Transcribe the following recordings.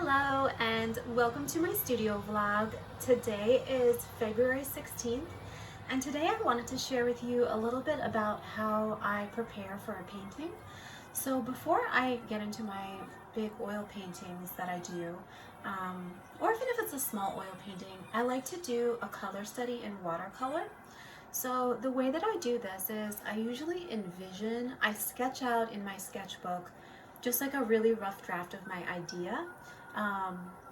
Hello and welcome to my studio vlog. Today is February 16th and today I wanted to share with you a little bit about how I prepare for a painting. So before I get into my big oil paintings that I do, or even if it's a small oil painting, I like to do a color study in watercolor. So the way that I do this is I usually I sketch out in my sketchbook just like a really rough draft of my idea.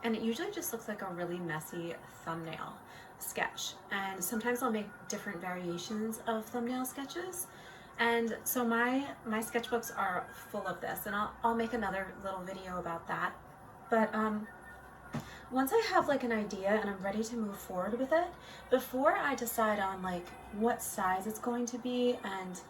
And it usually just looks like a really messy thumbnail sketch. And sometimes I'll make different variations of thumbnail sketches. And so my sketchbooks are full of this, and I'll make another little video about that. But once I have like an idea and I'm ready to move forward with it, before I decide on like what size it's going to be and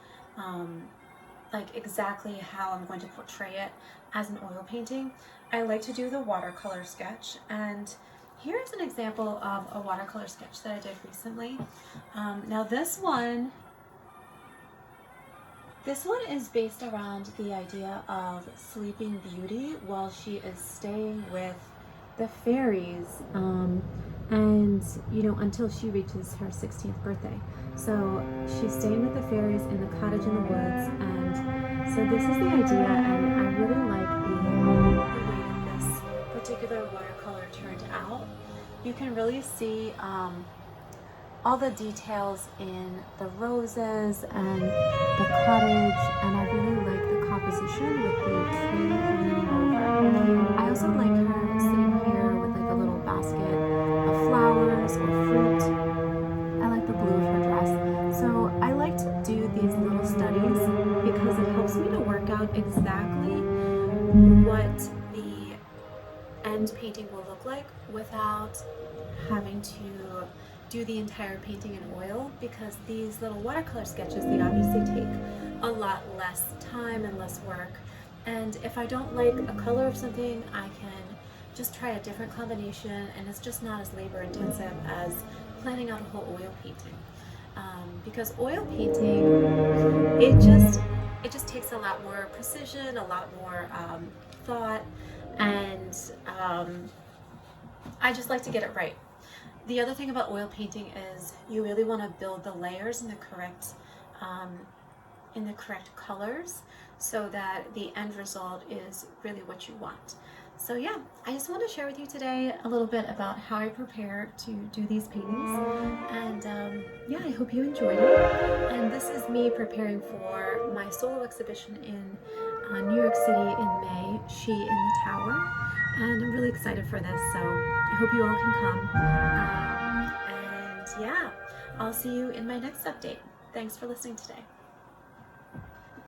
like exactly how I'm going to portray it as an oil painting, I like to do the watercolor sketch. And here's an example of a watercolor sketch that I did recently. Now this one is based around the idea of Sleeping Beauty while she is staying with the fairies, and until she reaches her 16th birthday. So she's staying with the fairies in the cottage in the woods, and so this is the idea, and I really like the way that this particular watercolor turned out. You can really see all the details in the roses and the cottage, and I really like the composition with the tree leaning over. I also like her sitting here with like a little basket of flowers or fruit. I like the blue of her dress. So I like to do these little studies because it helps me to work out exactly what the end painting will look like without having to do the entire painting in oil, because these little watercolor sketches, they obviously take a lot less time and less work. And if I don't like a color of something, I can just try a different combination, and it's just not as labor intensive as planning out a whole oil painting. Because oil painting, it just takes a lot more precision, a lot more thought, and I just like to get it right. The other thing about oil painting is you really want to build the layers in the correct colors so that the end result is really what you want. So yeah, I just want to share with you today a little bit about how I prepare to do these paintings, and yeah, I hope you enjoyed it. And this is me preparing for my solo exhibition in New York City in May, She in the Tower, and I'm really excited for this, so I hope you all can come. And yeah, I'll see you in my next update. Thanks for listening today.